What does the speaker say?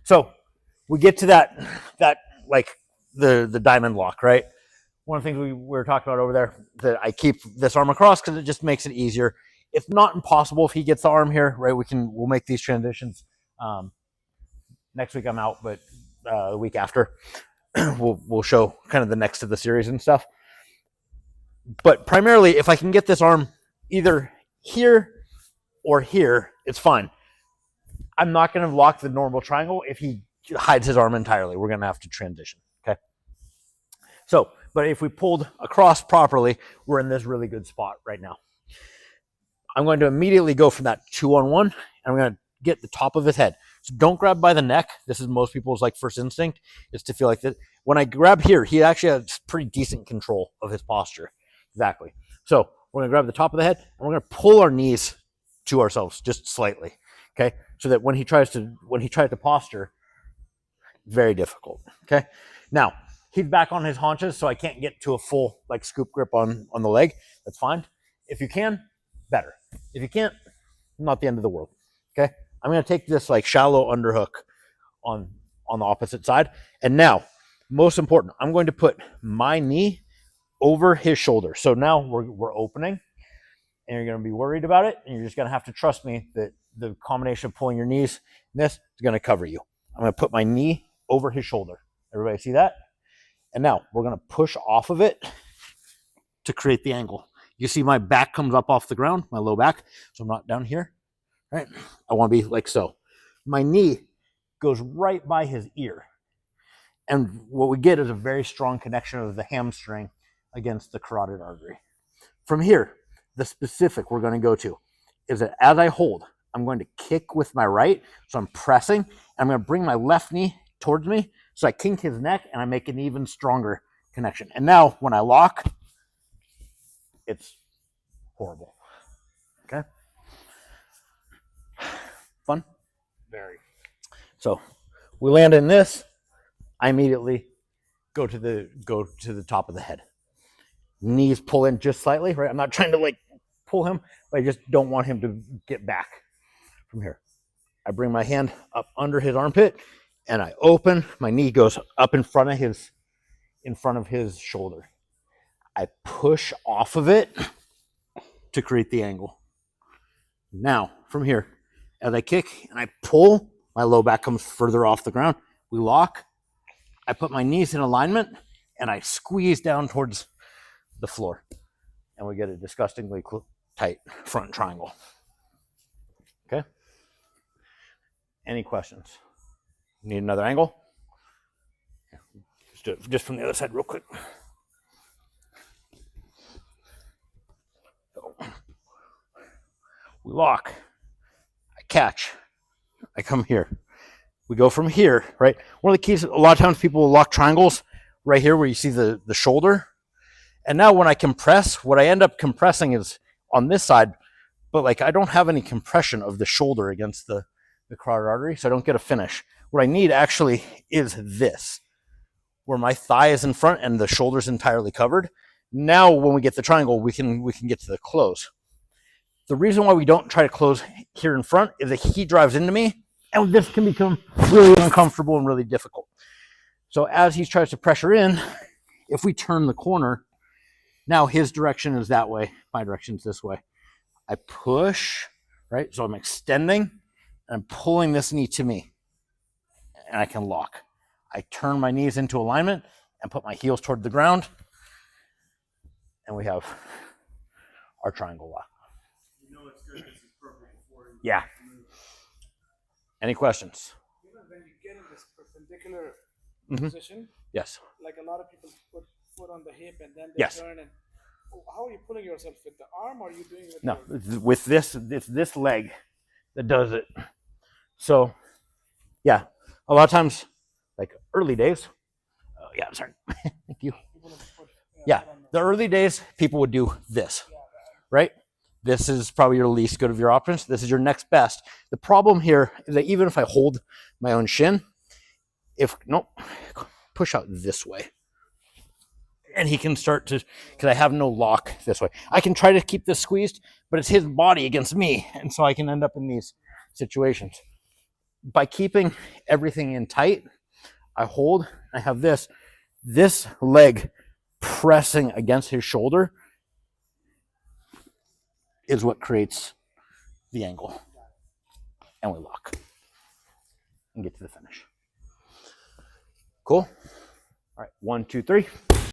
So we get to that like the diamond lock, right? One of the things we were talking about over there, that I keep this arm across because it just makes it easier. It's not impossible if he gets the arm here, right? We'll make these transitions. Next week I'm out, but the week after we'll show kind of the next of the series and stuff. But primarily, if I can get this arm either here or here, it's fine. I'm not going to lock the normal triangle if he hides his arm entirely. We're going to have to transition, okay? So, but if we pulled across properly, we're in this really good spot right now. I'm going to immediately go from that 2-on-1, and I'm going to get the top of his head. So don't grab by the neck. This is most people's like first instinct, is to feel like this. When I grab here, he actually has pretty decent control of his posture. Exactly. So we're going to grab the top of the head, and we're going to pull our knees to ourselves just slightly, okay? So that when he tries to posture, very difficult, okay? Now, he's back on his haunches, so I can't get to a full like scoop grip on the leg. That's fine. If you can, better. If you can't, not the end of the world, okay? I'm going to take this like shallow underhook on the opposite side. And now, most important, I'm going to put my knee over his shoulder. So now we're opening, and you're going to be worried about it, and you're just going to have to trust me that the combination of pulling your knees and this is going to cover you. I'm going to put my knee over his shoulder. Everybody see that? And now we're going to push off of it to create the angle. You see my back comes up off the ground, my low back, so I'm not down here, right? I want to be like so. My knee goes right by his ear. And what we get is a very strong connection of the hamstring against the carotid artery. From here, the specific we're going to go to is that as I hold, I'm going to kick with my right. So I'm pressing, and I'm going to bring my left knee towards me. So I kink his neck, and I make an even stronger connection. And now when I lock, it's horrible. Okay? Fun? Very. So we land in this. I immediately go to the top of the head. Knees pull in just slightly, right? I'm not trying to like pull him, but I just don't want him to get back from here. I bring my hand up under his armpit, and I open. My knee goes up in front of his shoulder. I push off of it to create the angle. Now, from here, as I kick and I pull, my low back comes further off the ground. We lock. I put my knees in alignment, and I squeeze down towards the floor, and we get a disgustingly tight front triangle. Okay? Any questions? Need another angle? Let's do it just from the other side real quick. So, we lock. I catch. I come here. We go from here, right? One of the keys, a lot of times people will lock triangles right here where you see the shoulder. And now when I compress, what I end up compressing is on this side, but like I don't have any compression of the shoulder against the carotid artery, so I don't get a finish. What I need actually is this, where my thigh is in front and the shoulder's entirely covered. Now when we get the triangle, we can get to the close. The reason why we don't try to close here in front is that he drives into me, and this can become really uncomfortable and really difficult. So as he tries to pressure in, if we turn the corner, now his direction is that way, my direction is this way. I push, right? So I'm extending, and I'm pulling this knee to me, and I can lock. I turn my knees into alignment and put my heels toward the ground, and we have our triangle lock. You know it's good because it's perfect for you. Yeah. Any questions? Even when you get in this perpendicular Mm-hmm. position, Yes. like a lot of people put foot on the hip and then they Yes. turn and how are you pulling yourself with the arm, or are you doing it with No, your... with this, it's this leg that does it. So, yeah, a lot of times, like early days. Oh, yeah, sorry. Thank you. people put, Yeah, foot on the early days, people would do this, right? This is probably your least good of your options. This is your next best. The problem here is that even if I hold my own shin, push out this way. And he can start to, because I have no lock this way. I can try to keep this squeezed, but it's his body against me. And so I can end up in these situations. by keeping everything in tight, I hold, I have this leg pressing against his shoulder is what creates the angle. And we lock and get to the finish. Cool. All right, 1, 2, 3.